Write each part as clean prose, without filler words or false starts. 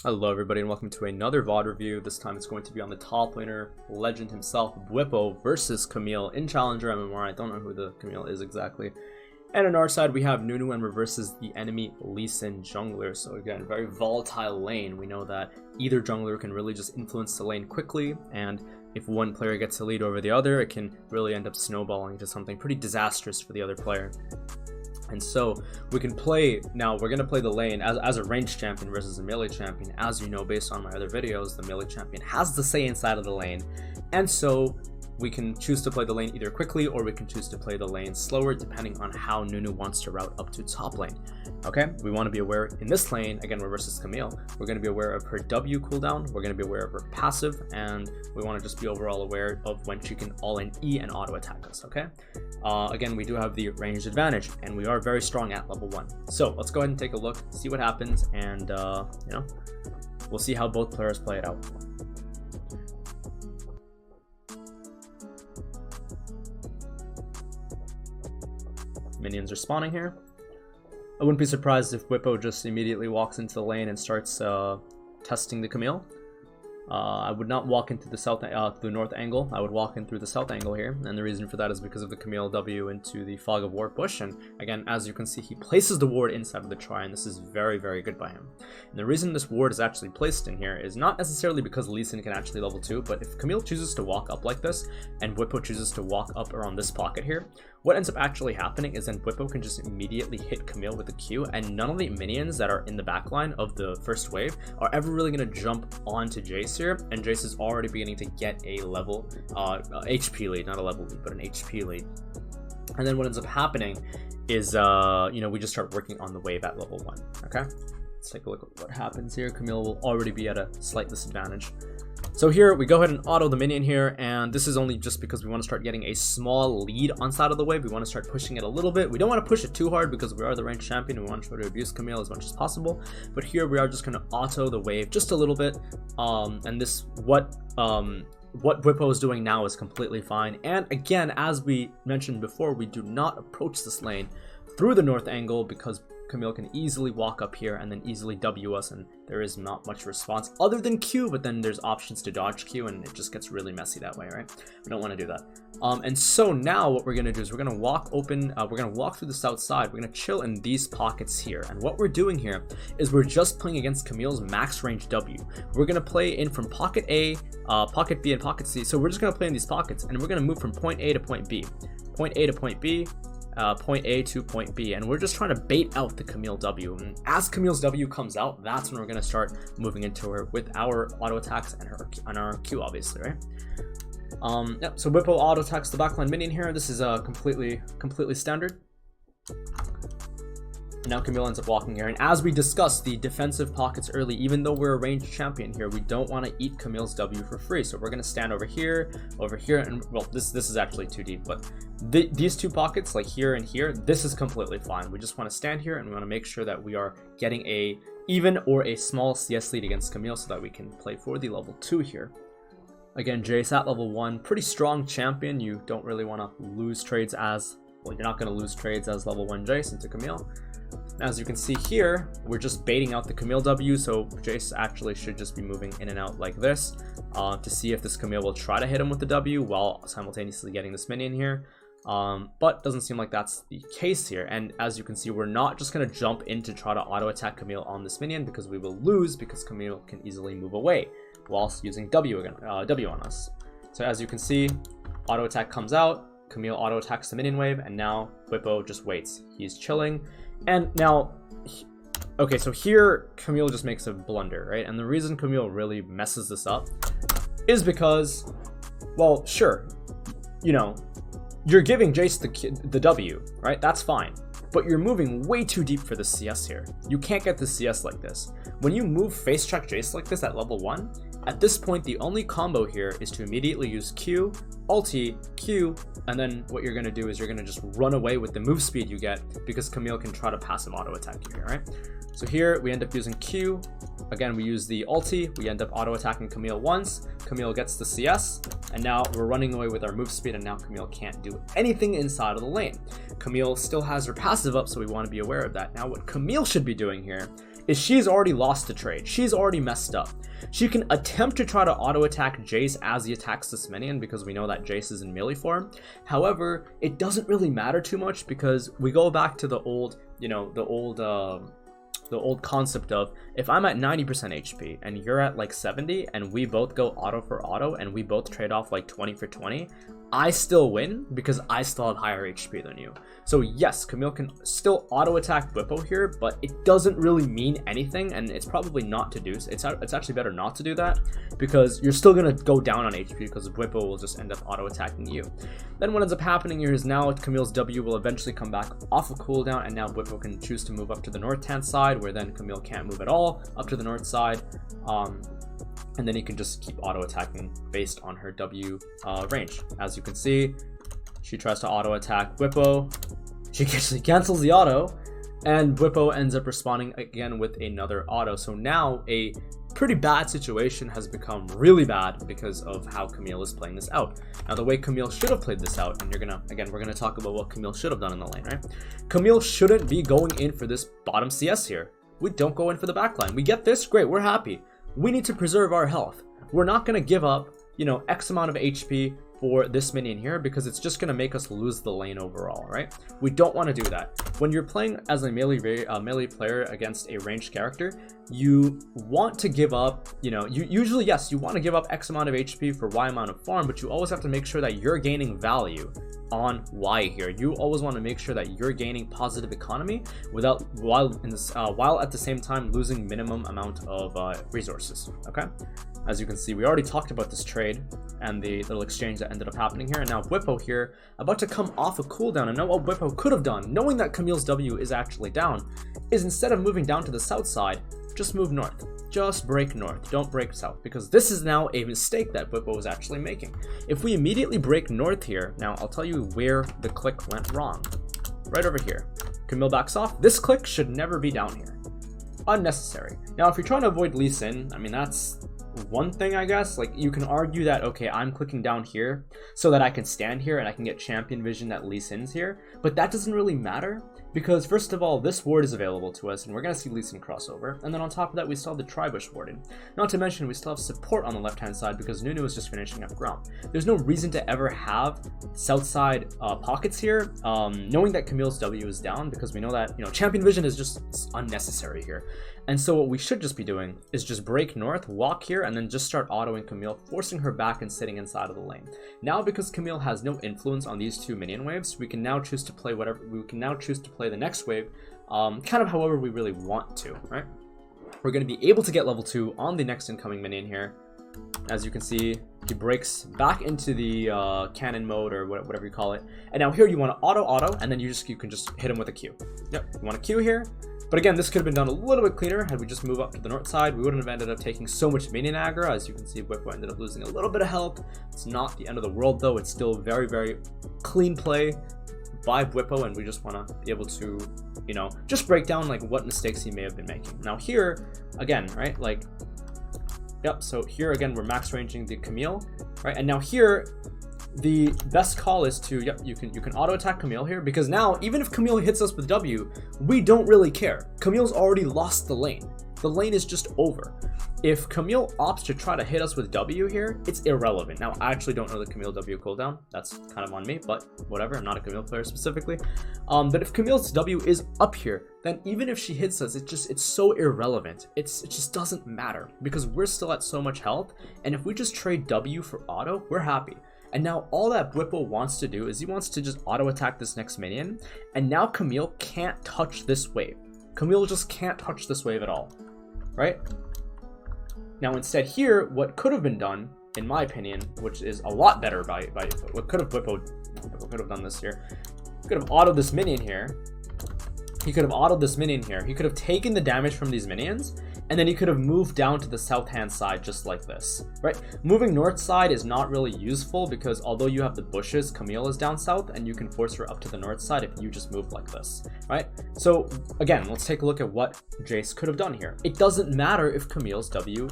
Hello everybody and welcome to another VOD review. This time it's going to be on the top laner, legend himself, BWIPO versus Camille in Challenger MMR. I don't know who the Camille is exactly. And on our side we have Nunu and versus the enemy Lee Sin jungler. So again, very volatile lane. We know that either jungler can really just influence the lane quickly, and if one player gets a lead over the other, it can really end up snowballing into something pretty disastrous for the other player. And so we can play, now we're going to play the lane as a ranged champion versus a melee champion. As you know, based on my other videos, the melee champion has the say inside of the lane. And so we can choose to play the lane either quickly or we can choose to play the lane slower depending on how Nunu wants to route up to top lane. Okay, we want to be aware in this lane, again we're versus Camille, we're going to be aware of her W cooldown, we're going to be aware of her passive, and we want to just be overall aware of when she can all-in E and auto attack us, okay? Again, we do have the ranged advantage and we are very strong at level 1. So let's go ahead and take a look, see what happens, and you know, we'll see how both players play it out. Minions are spawning here. I wouldn't be surprised if BWIPO just immediately walks into the lane and starts testing the Camille. I would not walk into the north angle. I would walk in through the south angle here, and the reason for that is because of the Camille W into the Fog of War bush. And again, as you can see, he places the ward inside of the try, and this is very, very good by him. And the reason this ward is actually placed in here is not necessarily because Lee Sin can actually level 2, but if Camille chooses to walk up like this, and BWIPO chooses to walk up around this pocket here, what ends up actually happening is then BWIPO can just immediately hit Camille with a Q, and none of the minions that are in the backline of the first wave are ever really going to jump onto Jace here, and Jace is already beginning to get a level, HP lead, not a level lead, but an HP lead. And then what ends up happening is, you know, we just start working on the wave at level 1, okay? Let's take a look at what happens here. Camille will already be at a slight disadvantage. So here we go ahead and auto the minion here, and this is only just because we want to start getting a small lead on side of the wave. We want to start pushing it a little bit. We don't want to push it too hard because we are the ranged champion and we want to try to abuse Camille as much as possible. But here we are just going to auto the wave just a little bit, and this what BWIPO is doing now is completely fine. And again, as we mentioned before, we do not approach this lane through the north angle because Camille can easily walk up here and then easily W us, and there is not much response other than Q, but then there's options to dodge Q and it just gets really messy that way, right? We don't want to do that. And so now what we're going to do is we're going to walk open, we're going to walk through the south side, we're going to chill in these pockets here, and what we're doing here is we're just playing against Camille's max range W. We're going to play in from pocket A, pocket B, and pocket C, so we're just going to play in these pockets, and we're going to move from point A to point B, point A to point B, point A to point B, and we're just trying to bait out the Camille W. And as Camille's W comes out, that's when we're going to start moving into her with our auto attacks and our Q, obviously, right? Yep, so BWIPO auto attacks the backline minion here. This is completely standard. And now Camille ends up walking here, and as we discussed the defensive pockets early, even though we're a ranged champion here, we don't want to eat Camille's W for free. So we're going to stand over here, and well, this is actually too deep, but these two pockets, like here and here, this is completely fine. We just want to stand here and we want to make sure that we are getting a even or a small CS lead against Camille so that we can play for the level 2 here. Again, Jace at level 1, pretty strong champion. You don't really want to lose trades as, well, you're not going to lose trades as level 1 Jace into Camille. As you can see here, we're just baiting out the Camille W, so Jace actually should just be moving in and out like this to see if this Camille will try to hit him with the W while simultaneously getting this minion here. But doesn't seem like that's the case here, and as you can see, we're not just going to jump in to try to auto attack Camille on this minion because we will lose because Camille can easily move away whilst using W on us. So as you can see, auto attack comes out, Camille auto attacks the minion wave, and now BWIPO just waits. He's chilling, and now, okay, so here Camille just makes a blunder, right? And the reason Camille really messes this up is because, well, sure, you know, you're giving Jace the W, right? That's fine. But you're moving way too deep for the CS here. You can't get the CS like this. When you move face check Jace like this at level 1, at this point, the only combo here is to immediately use Q, ulti, Q, and then what you're going to do is you're going to just run away with the move speed you get because Camille can try to passive auto attack you here, right? So here we end up using Q. Again, we use the ulti. We end up auto attacking Camille once. Camille gets the CS, and now we're running away with our move speed, and now Camille can't do anything inside of the lane. Camille still has her passive up, so we want to be aware of that. Now what Camille should be doing here is she's already lost the trade. She's already messed up. She can attempt to try to auto-attack Jace as he attacks this minion because we know that Jace is in melee form. However, it doesn't really matter too much because we go back to the old, you know, the old concept of if I'm at 90% HP and you're at like 70 and we both go auto for auto and we both trade off like 20 for 20, I still win because I still have higher HP than you. So yes, Camille can still auto attack BWIPO here, but it doesn't really mean anything, and it's probably not to do. It's actually better not to do that because you're still gonna go down on HP because BWIPO will just end up auto attacking you. Then what ends up happening here is now Camille's W will eventually come back off of cooldown, and now BWIPO can choose to move up to the north-hand side, where then Camille can't move at all up to the north side. And then you can just keep auto-attacking based on her W range. As you can see, she tries to auto-attack BWIPO. She actually cancels the auto, and BWIPO ends up responding again with another auto. So now a pretty bad situation has become really bad because of how Camille is playing this out. Now the way Camille should have played this out, and we're gonna talk about what Camille should have done in the lane, right? Camille shouldn't be going in for this bottom CS here. We don't go in for the backline. We get this, great, we're happy. We need to preserve our health. We're not going to give up, you know, X amount of HP for this minion here because it's just going to make us lose the lane overall, right? We don't want to do that. When you're playing as a melee player against a ranged character, you want to give up, you know, usually, yes, you want to give up X amount of HP for Y amount of farm, but you always have to make sure that you're gaining value on Y here. You always want to make sure that you're gaining positive economy while at the same time losing minimum amount of resources. Okay, as you can see, we already talked about this trade and the little exchange that ended up happening here, and now BWIPO here about to come off a cooldown. And now what BWIPO could have done, knowing that Camille's W is actually down, is instead of moving down to the south side, just move north. Just break north, don't break south, because this is now a mistake that BWIPO was actually making. If we immediately break north here, now I'll tell you where the click went wrong. Right over here. Camille backs off. This click should never be down here. Unnecessary. Now, if you're trying to avoid Lee Sin, I mean, that's one thing, I guess. Like, you can argue that, okay, I'm clicking down here so that I can stand here and I can get champion vision that Lee Sin's here, but that doesn't really matter because, first of all, this ward is available to us and we're going to see Lee Sin crossover, and then on top of that, we still have the Tribush warded. Not to mention, we still have support on the left-hand side because Nunu is just finishing up ground. There's no reason to ever have south side pockets here, knowing that Camille's W is down, because we know that, you know, champion vision is just unnecessary here. And so what we should just be doing is just break north, walk here, and then just start autoing Camille, forcing her back and sitting inside of the lane. Now, because Camille has no influence on these two minion waves, we can now choose to play the next wave, kind of however we really want to, right? We're going to be able to get level 2 on the next incoming minion here. As you can see, he breaks back into the cannon mode, or whatever you call it. And now here you want to auto, and then you can just hit him with a Q. Yep, you want a Q here. But again, this could have been done a little bit cleaner had we just moved up to the north side. We wouldn't have ended up taking so much minion aggro. As you can see, BWIPO ended up losing a little bit of health. It's not the end of the world, though. It's still very, very clean play by BWIPO, and we just want to be able to, you know, just break down like what mistakes he may have been making. Now here, again, right, like, yep, so here again, we're max ranging the Camille, right? And now here, the best call is to, yep, you can auto attack Camille here, because now even if Camille hits us with W, we don't really care. Camille's already lost the lane. The lane is just over. If Camille opts to try to hit us with W here, it's irrelevant. Now, I actually don't know the Camille W cooldown. That's kind of on me, but whatever. I'm not a Camille player specifically. But if Camille's W is up here, then even if she hits us, it's so irrelevant. It just doesn't matter because we're still at so much health. And if we just trade W for auto, we're happy. And now all that BWIPO wants to do is he wants to just auto attack this next minion. And now Camille can't touch this wave. Camille just can't touch this wave at all, right? Now instead here, what could have been done, in my opinion, which is a lot better by what could have BWIPO could have done this here, could have autoed this minion here. He could have autoed this minion here. He could have taken the damage from these minions and then he could have moved down to the south hand side just like this, right? Moving north side is not really useful because although you have the bushes, Camille is down south and you can force her up to the north side if you just move like this, right? So again, let's take a look at what Jace could have done here. It doesn't matter if Camille's W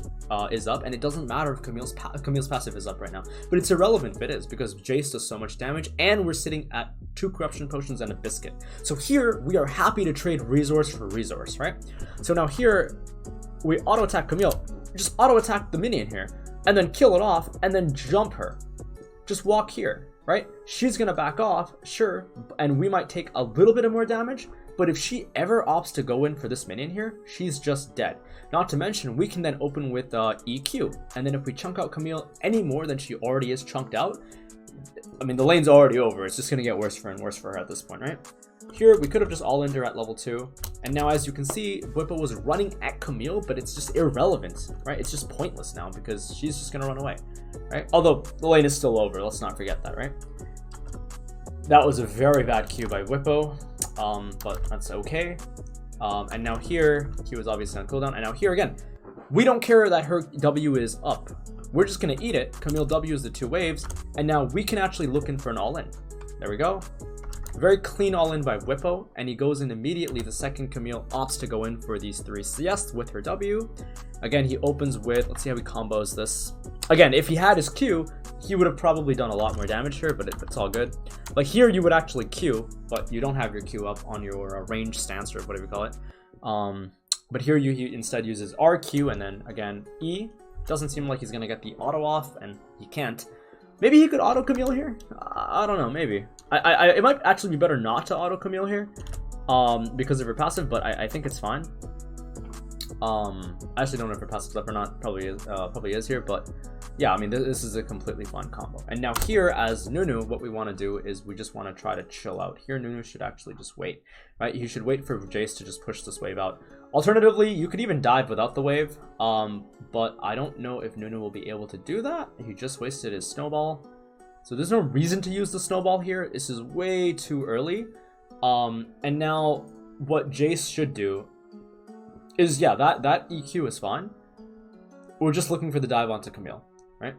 is up, and it doesn't matter if Camille's passive is up right now, but it's irrelevant if it is because Jace does so much damage and we're sitting at 2 corruption potions and a biscuit. So here we are happy to trade resource for resource, right? So now here we auto attack Camille, just auto attack the minion here and then kill it off and then jump her. Just walk here, right? She's gonna back off, sure, and we might take a little bit of more damage, but if she ever opts to go in for this minion here, she's just dead. Not to mention, we can then open with EQ, and then if we chunk out Camille any more than she already is chunked out, I mean, the lane's already over. It's just going to get worse and worse for her at this point, right? Here, we could have just all-ended her at level 2. And now, as you can see, BWIPO was running at Camille, but it's just irrelevant, right? It's just pointless now because she's just going to run away, right? Although, the lane is still over. Let's not forget that, right? That was a very bad Q by BWIPO, but that's okay. And now here, Q is obviously on cooldown. And now here again, we don't care that her W is up. We're just going to eat it. Camille W is the 2 waves. And now we can actually look in for an all-in. There we go. Very clean all-in by BWIPO. And he goes in immediately the second Camille opts to go in for these 3 CS with her W. Again, he opens with, let's see how he combos this. Again, if he had his Q, he would have probably done a lot more damage here, but it's all good. Like here, you would actually Q, but you don't have your Q up on your range stance or whatever you call it. But here he instead uses RQ and then again E. Doesn't seem like he's gonna get the auto off, and he can't. Maybe he could auto Camille here. I don't know. Maybe it might actually be better not to auto Camille here, because of her passive. But I think it's fine. I actually don't know if her passive's up or not. Probably is here, but yeah, I mean this is a completely fine combo. And now here as Nunu, what we want to do is we just want to try to chill out. Here Nunu should actually just wait, right? You should wait for Jace to just push this wave out. Alternatively, you could even dive without the wave, but I don't know if Nunu will be able to do that. He just wasted his snowball. So there's no reason to use the snowball here. This is way too early. And now what Jace should do is, yeah, that EQ is fine. We're just looking for the dive onto Camille, right?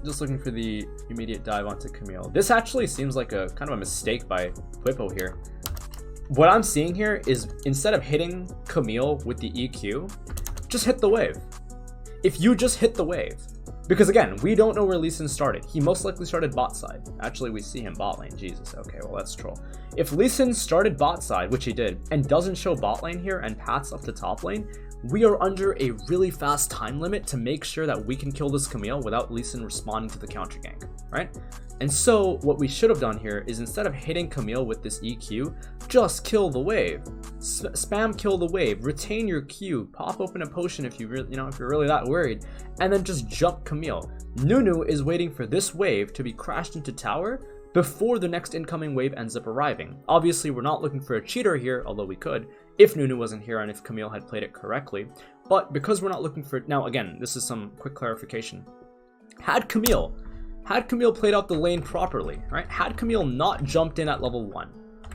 Just looking for the immediate dive onto Camille. This actually seems like a kind of a mistake by BWIPO here. What I'm seeing here is instead of hitting Camille with the EQ, just hit the wave. If you just hit the wave, because again, we don't know where Lee Sin started. He most likely started bot side. Actually, we see him bot lane. Jesus, okay, well that's troll. If Lee Sin started bot side, which he did, and doesn't show bot lane here and paths up to top lane, we are under a really fast time limit to make sure that we can kill this Camille without Lee Sin responding to the counter gank, right? And so what we should have done here is instead of hitting Camille with this EQ, just kill the wave. Spam kill the wave, retain your Q, pop open a potion if you really, if you're really that worried, and then just jump Camille. Nunu is waiting for this wave to be crashed into tower before the next incoming wave ends up arriving. Obviously, we're not looking for a cheater here, although we could, if Nunu wasn't here and if Camille had played it correctly. But because we're not looking for... Now, again, this is some quick clarification. Had Camille played out the lane properly, right? Had Camille not jumped in at level 1,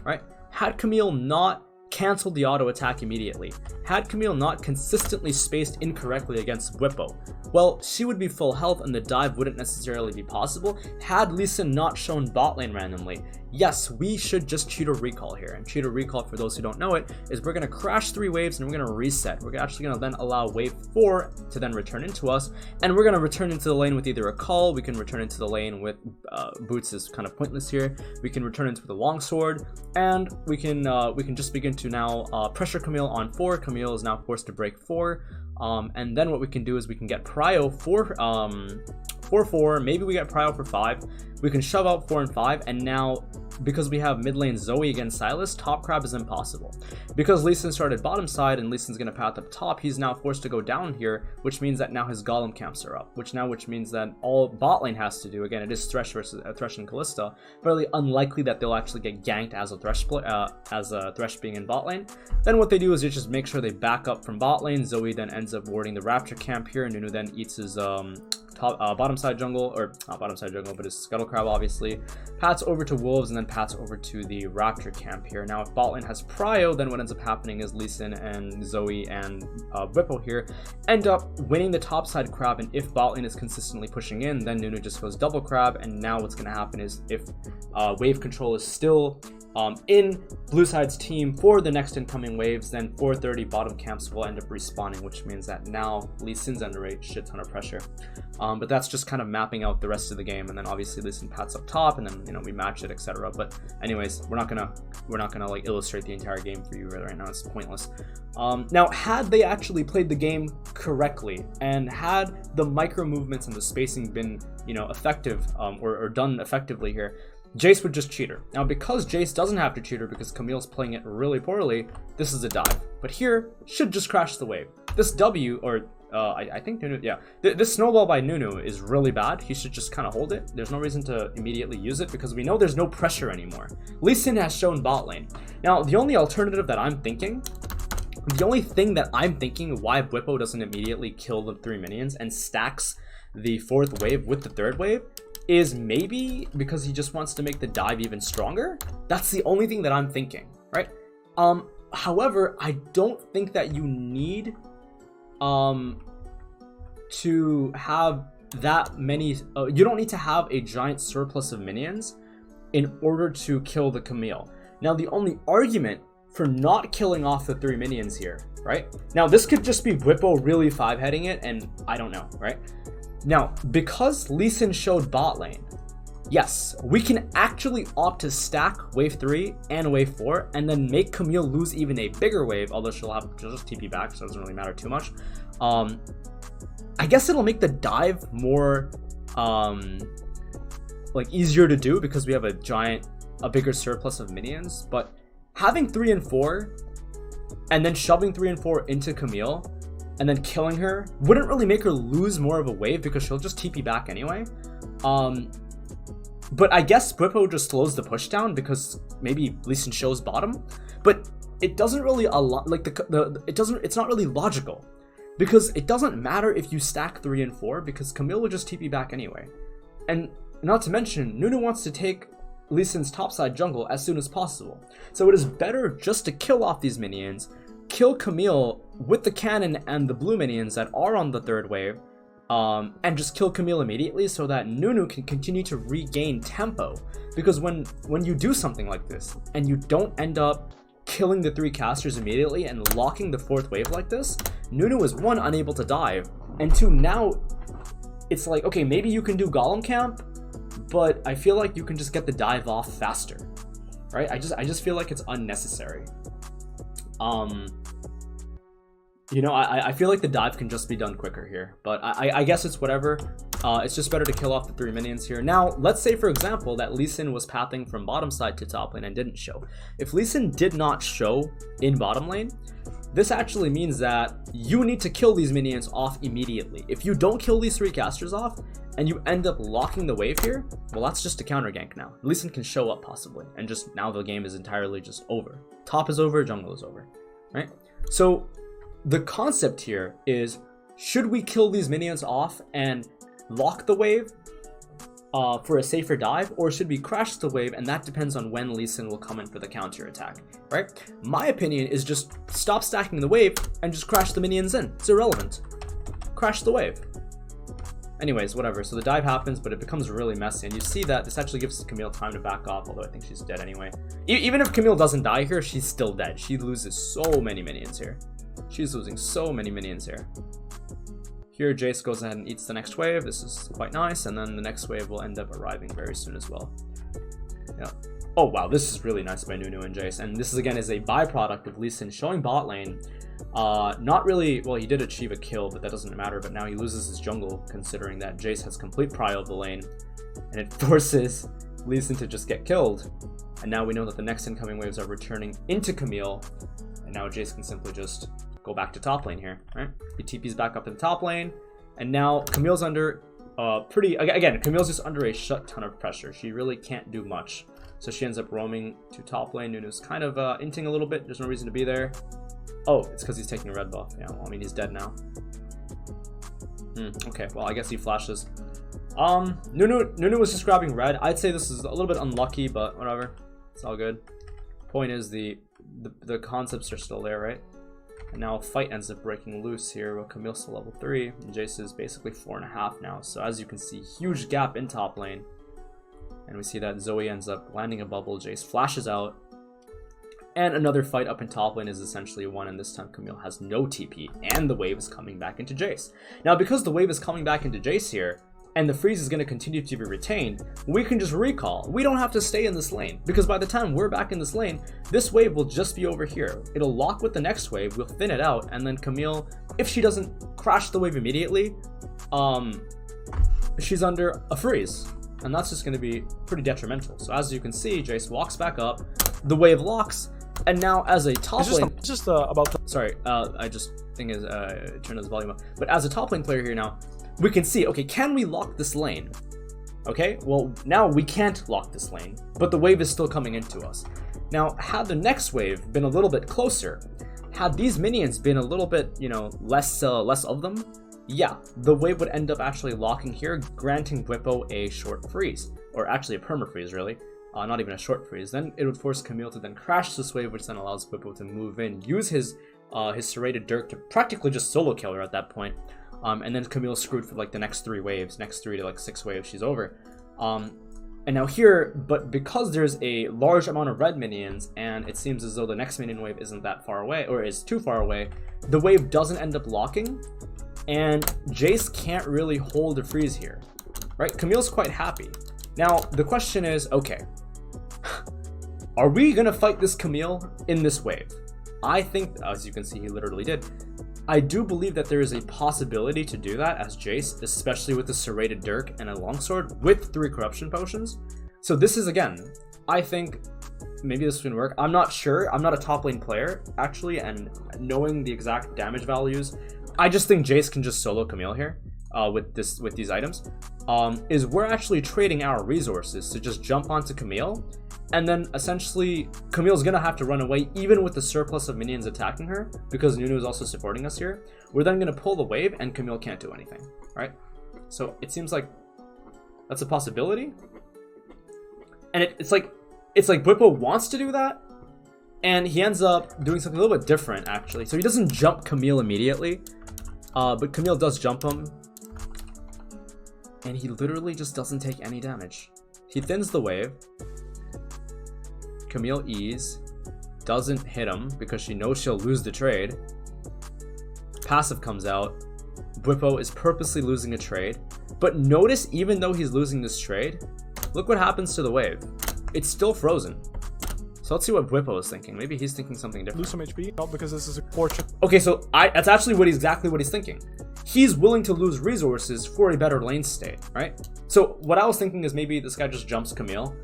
right? Had Camille not canceled the auto attack immediately, had Camille not consistently spaced incorrectly against BWIPO, well, she would be full health and the dive wouldn't necessarily be possible. Had Lee Sin not shown bot lane randomly, yes, we should just cheat a recall here. And cheat a recall, for those who don't know it, is we're going to crash 3 waves and we're going to reset. We're actually going to then allow wave 4 to then return into us, and we're going to return into the lane with either a call, we can return into the lane with boots is kind of pointless here, we can return into the longsword, and we can just begin to now pressure Camille on 4. Camille is now forced to break 4. And then what we can do is we can get prio for 4, maybe we get prio for 5. We can shove out 4 and 5, and now because we have mid lane Zoe against Silas, top crab is impossible. Because Lee Sin started bottom side and Lee Sin's gonna path up top, he's now forced to go down here, which means that now his golem camps are up, which means that all bot lane has to do, again, it is Thresh versus Thresh and Kalista, fairly unlikely that they'll actually get ganked as a Thresh being in bot lane. Then what they do is they just make sure they back up from bot lane. Zoe then ends up warding the Rapture camp here, and Nunu then eats his bottom side jungle, or not bottom side jungle, but his Scuttle Crab obviously. Pats over to Wolves and then pats over to the Raptor camp here. Now if bot lane has Prio, then what ends up happening is Lee Sin and Zoe and BWIPO here end up winning the top side crab, and if bot lane is consistently pushing in, then Nunu just goes double crab, and now what's going to happen is if wave control is still in blue side's team for the next incoming waves, then 430 bottom camps will end up respawning, which means that now Lee Sin's under a shit ton of pressure. But that's just kind of mapping out the rest of the game, and then obviously Lee Sin pats up top, and then we match it, etc. But anyways, we're not gonna like illustrate the entire game for you right now. It's pointless. Now, had they actually played the game correctly and had the micro movements and the spacing been effective or done effectively here, Jace would just cheater. Now, because Jace doesn't have to cheater because Camille's playing it really poorly, this is a dive. But here, should just crash the wave. This W, or I think Nunu, yeah. This snowball by Nunu is really bad. He should just kind of hold it. There's no reason to immediately use it because we know there's no pressure anymore. Lee Sin has shown bot lane. Now, the only alternative that I'm thinking, the only thing that I'm thinking why BWIPO doesn't immediately kill the 3 minions and stacks the 4th wave with the 3rd wave is maybe because he just wants to make the dive even stronger. That's the only thing that I'm thinking, right? However, I don't think that you need to have that many, you don't need to have a giant surplus of minions in order to kill the Camille. Now, the only argument for not killing off the 3 minions here, right? Now, this could just be BWIPO really 5-heading it, and I don't know, right? Now, because Lee Sin showed bot lane, yes, we can actually opt to stack wave 3 and wave 4 and then make Camille lose even a bigger wave, although she'll just TP back, so it doesn't really matter too much. I guess it'll make the dive more like easier to do because we have a bigger surplus of minions, but having 3 and 4 and then shoving 3 and 4 into Camille and then killing her wouldn't really make her lose more of a wave because she'll just TP back anyway. But I guess BWIPO just slows the push down because maybe Lee Sin shows bottom, but it doesn't really it's not really logical because it doesn't matter if you stack 3 and 4 because Camille will just TP back anyway. And not to mention, Nunu wants to take Lee Sin's topside jungle as soon as possible. So it is better just to kill off these minions, kill Camille with the cannon and the blue minions that are on the 3rd wave, and just kill Camille immediately so that Nunu can continue to regain tempo. Because when you do something like this and you don't end up killing the 3 casters immediately and locking the 4th wave like this, Nunu is 1, unable to dive, and 2, now it's like, okay, maybe you can do Golem Camp, but I feel like you can just get the dive off faster, right? I just feel like it's unnecessary. I feel like the dive can just be done quicker here, but I guess it's whatever. It's just better to kill off the 3 minions here. Now, let's say, for example, that Lee Sin was pathing from bottom side to top lane and didn't show. If Lee Sin did not show in bottom lane, this actually means that you need to kill these minions off immediately. If you don't kill these 3 casters off, and you end up locking the wave here, well, that's just a counter gank now. Lee Sin can show up possibly, and just now the game is entirely just over. Top is over, jungle is over, right? So the concept here is, should we kill these minions off and lock the wave for a safer dive, or should we crash the wave? And that depends on when Lee Sin will come in for the counter attack, right? My opinion is just stop stacking the wave and just crash the minions in. It's irrelevant. Crash the wave. Anyways, whatever. So the dive happens, but it becomes really messy, and you see that this actually gives Camille time to back off, although I think she's dead anyway. Even if Camille doesn't die here, she's still dead. She loses so many minions here. She's losing so many minions here. Here, Jace goes ahead and eats the next wave. This is quite nice, and then the next wave will end up arriving very soon as well. Yeah. Oh, wow, this is really nice by Nunu and Jace, and this is, again, is a byproduct of Lee Sin showing bot lane. Not really, well, he did achieve a kill, but that doesn't matter, but now he loses his jungle, considering that Jace has complete prio of the lane, and it forces Lee Sin to just get killed. And now we know that the next incoming waves are returning into Camille, and now Jace can simply just go back to top lane here, right? He TP's back up in top lane, and now Camille's under Camille's just under a shut ton of pressure. She really can't do much, so she ends up roaming to top lane. Nunu's kind of inting a little bit. There's no reason to be there. Oh, it's because he's taking a red buff. Yeah, well, I mean, he's dead now. Okay, well, I guess he flashes. Nunu was just grabbing red. I'd say this is a little bit unlucky, but whatever. It's all good. Point is the concepts are still there, right? And now a fight ends up breaking loose here with Camille's still level 3, and Jace is basically 4.5 now. So as you can see, huge gap in top lane. And we see that Zoe ends up landing a bubble, Jace flashes out. And another fight up in top lane is essentially won, and this time Camille has no TP, and the wave is coming back into Jace. Now, because the wave is coming back into Jace here, and the freeze is going to continue to be retained, we can just recall. We don't have to stay in this lane, because by the time we're back in this lane, this wave will just be over here. It'll lock with the next wave, we'll thin it out, and then Camille, if she doesn't crash the wave immediately, she's under a freeze. And that's just going to be pretty detrimental. So as you can see, Jace walks back up, the wave locks, and now as a top lane... Sorry, I just think is turn this volume up. But as a top lane player here now, we can see, okay, can we lock this lane? Okay, well, now we can't lock this lane, but the wave is still coming into us. Now, had the next wave been a little bit closer, had these minions been a little bit, you know, less of them, yeah, the wave would end up actually locking here, granting BWIPO a short freeze, or actually a perma freeze, really. Not even a short freeze. Then it would force Camille to then crash this wave, which then allows BWIPO to move in, use his serrated Dirk to practically just solo kill her at that point. And then Camille's screwed for like the next 3 waves, next 3 to like 6 waves, she's over. And now here, but because there's a large amount of red minions, and it seems as though the next minion wave isn't that far away, or is too far away, the wave doesn't end up locking, and Jace can't really hold the freeze here, right? Camille's quite happy. Now, the question is, okay, are we gonna fight this Camille in this wave? I think, as you can see, he literally did. I do believe that there is a possibility to do that as Jace, especially with the serrated Dirk and a longsword with 3 corruption potions. So this is, again, I think maybe this can work. I'm not sure. I'm not a top lane player, actually, and knowing the exact damage values, I just think Jace can just solo Camille here with these items. Is we're actually trading our resources to just jump onto Camille, and then essentially Camille's gonna have to run away even with the surplus of minions attacking her, because Nunu is also supporting us here. We're then gonna pull the wave and Camille can't do anything, right? So it seems like that's a possibility. And it's like BWIPO wants to do that, and he ends up doing something a little bit different actually. So he doesn't jump Camille immediately, but Camille does jump him, and he literally just doesn't take any damage. He thins the wave. Camille E's, doesn't hit him because she knows she'll lose the trade. Passive comes out. BWIPO is purposely losing a trade. But notice, even though he's losing this trade, look what happens to the wave. It's still frozen. So let's see what BWIPO is thinking. Maybe he's thinking something different. Lose some HP, not because this is a fortune. Okay, so that's actually exactly what he's thinking. He's willing to lose resources for a better lane state, right? So what I was thinking is maybe this guy just jumps Camille.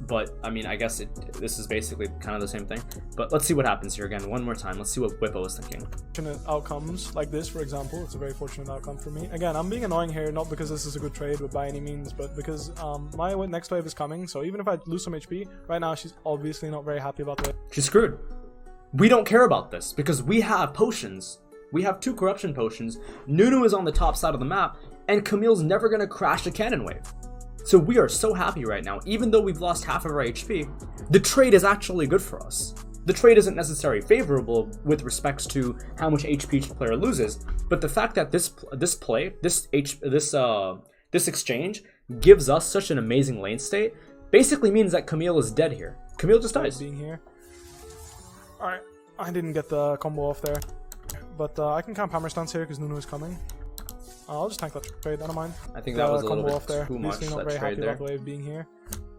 But I mean, I guess this is basically kind of the same thing. But let's see what happens here again one more time. Let's see what BWIPO is thinking. Fortunate outcomes like this, for example, it's a very fortunate outcome for me. Again, I'm being annoying here, not because this is a good trade by any means, but because my next wave is coming. So even if I lose some HP right now, she's obviously not very happy about the wave. She's screwed. We don't care about this because we have potions. We have 2 corruption potions. Nunu is on the top side of the map, and Camille's never gonna crash a cannon wave. So we are so happy right now. Even though we've lost half of our HP, the trade is actually good for us. The trade isn't necessarily favorable with respects to how much HP each player loses, but the fact that this exchange gives us such an amazing lane state basically means that Camille is dead here. Camille just dies. Being here. Alright, I didn't get the combo off there, but I can camp hammer stance here because Nunu is coming. I'll just tank that trade, I don't mind. I think that was a little bit off there. too much, not that very trade happy there. about the wave being here.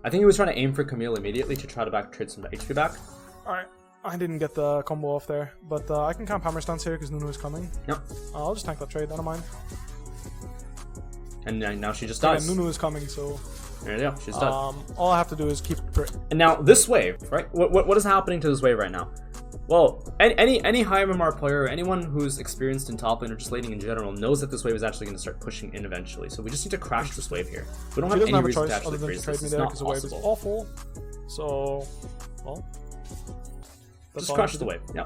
I think he was trying to aim for Camille immediately to try to back trade some HP back. Alright, I didn't get the combo off there, but I can camp hammer stance here because Nunu is coming. Yep. I'll just tank that trade, I don't mind. And now she just dies. Yeah, Nunu is coming, so... There you go, she's dead. All I have to do is keep... And now this wave, right? What is happening to this wave right now? Well, any high MMR player, or anyone who's experienced in top lane or just laning in general, knows that this wave is actually going to start pushing in eventually. So we just need to crash this wave here. We don't have any reason to actually freeze this. It's not the wave is awful. So, well, just crash the wave. Yeah.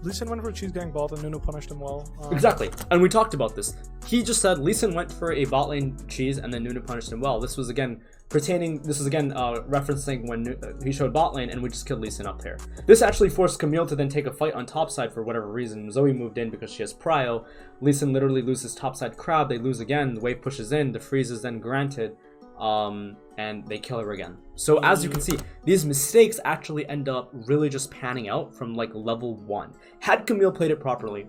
Lee Sin went for a cheese gang bot and Nunu punished him well. Exactly, and we talked about this. He just said Lee Sin went for a bot lane cheese and then Nunu punished him well. This was again referencing when he showed bot lane and we just killed Lee Sin up here. This actually forced Camille to then take a fight on top side for whatever reason. Zoe moved in because she has prio. Lee Sin literally loses top side crab. They lose again. The wave pushes in. The freeze is then granted. And they kill her again. So as you can see, these mistakes actually end up really just panning out from like level 1. Had Camille played it properly,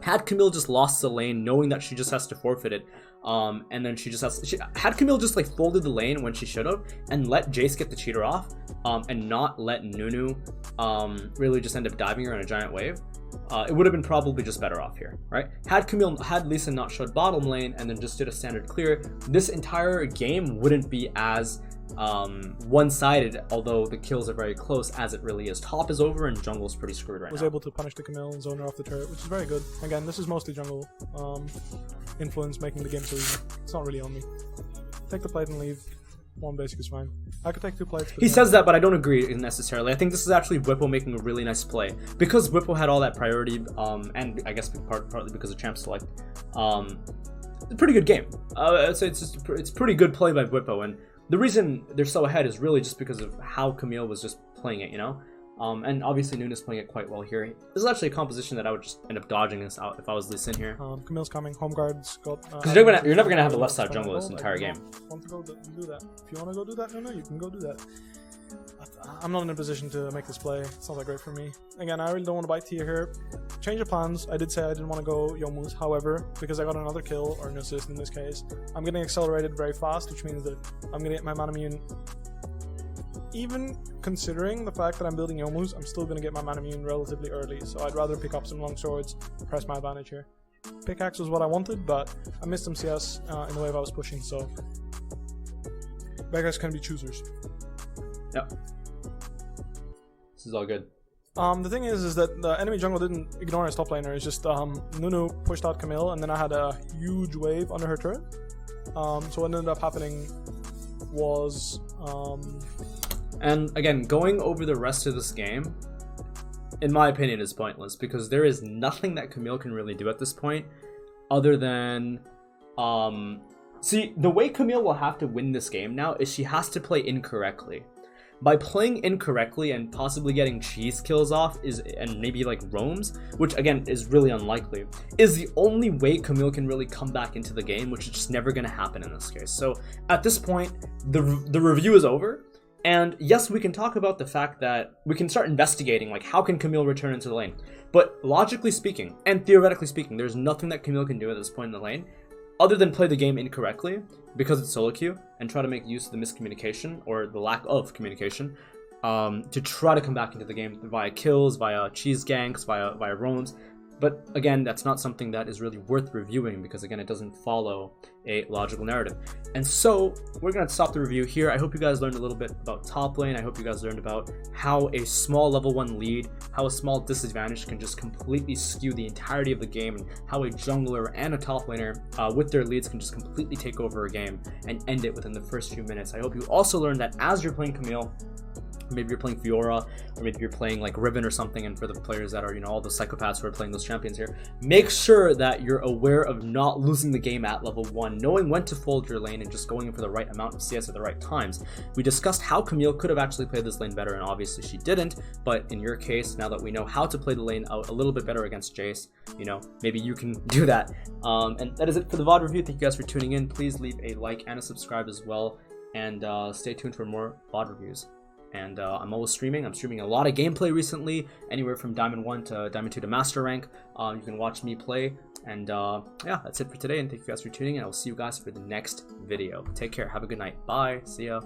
had Camille just lost the lane knowing that she just has to forfeit it, and then she just has had Camille just like folded the lane when she should have and let Jace get the cheater off, and not let Nunu really just end up diving her on a giant wave, it would have been probably just better off here, right? Had Lee Sin not showed bottom lane and then just did a standard clear, this entire game wouldn't be as one-sided, although the kills are very close as it really is. Top is over and jungle's pretty screwed right now. Was able to punish the Camille and zone her off the turret, which is very good. Again, this is mostly jungle influence making the game so easy. It's not really on me. Take the plate and leave. One basic is fine. I could take 2 plates. He says that, but I don't agree necessarily. I think this is actually BWIPO making a really nice play. Because BWIPO had all that priority, and I guess partly because of champ select, a pretty good game. It's pretty good play by BWIPO, and the reason they're so ahead is really just because of how Camille was just playing it, you know? And obviously Nuna's playing it quite well here. This is actually a composition that I would just end up dodging this out if I was Lee Sin here. Camille's coming, home guards got... Because you're never going to have the left side jungle this entire game. Want to go do that. If you want to go do that, no, you can go do that. I'm not in a position to make this play. It's not that great for me. Again, I really don't want to bite Tia here. Change of plans. I did say I didn't want to go Yomu's. However, because I got another kill, or an assist in this case, I'm getting accelerated very fast, which means that I'm going to get my mana immune. Even considering the fact that I'm building Yomu's, I'm still going to get my mana immune relatively early. So I'd rather pick up some long swords, press my advantage here. Pickaxe was what I wanted, but I missed some CS in the wave I was pushing, so beggars can be choosers. Yep. This is all good. The thing is that the enemy jungle didn't ignore his top laner. It's just Nunu pushed out Camille, and then I had a huge wave under her turret. So what ended up happening was... And again, going over the rest of this game, in my opinion, is pointless because there is nothing that Camille can really do at this point other than... See, the way Camille will have to win this game now is she has to play incorrectly. By playing incorrectly and possibly getting cheese kills off and maybe like roams, which again is really unlikely, is the only way Camille can really come back into the game, which is just never going to happen in this case. So at this point, the review is over. And yes, we can talk about the fact that we can start investigating, like, how can Camille return into the lane? But logically speaking, and theoretically speaking, there's nothing that Camille can do at this point in the lane other than play the game incorrectly because it's solo queue and try to make use of the miscommunication or the lack of communication to try to come back into the game via kills, via cheese ganks, via roams. But again, that's not something that is really worth reviewing because again, it doesn't follow a logical narrative. And so we're going to stop the review here. I hope you guys learned a little bit about top lane. I hope you guys learned about how a small level 1 lead, how a small disadvantage can just completely skew the entirety of the game, and how a jungler and a top laner with their leads can just completely take over a game and end it within the first few minutes. I hope you also learned that as you're playing Camille, maybe you're playing Fiora, or maybe you're playing like Riven or something, and for the players that are, you know, all the psychopaths who are playing those champions here, make sure that you're aware of not losing the game at level 1, knowing when to fold your lane and just going in for the right amount of CS at the right times. We discussed how Camille could have actually played this lane better, and obviously she didn't, but in your case, now that we know how to play the lane out a little bit better against Jace, you know, maybe you can do that. And that is it for the VOD review. Thank you guys for tuning in. Please leave a like and a subscribe as well, and stay tuned for more VOD reviews. And I'm always streaming. I'm streaming a lot of gameplay recently, anywhere from Diamond 1 to Diamond 2 to Master Rank. You can watch me play. And yeah, that's it for today. And thank you guys for tuning in. I will see you guys for the next video. Take care. Have a good night. Bye. See ya.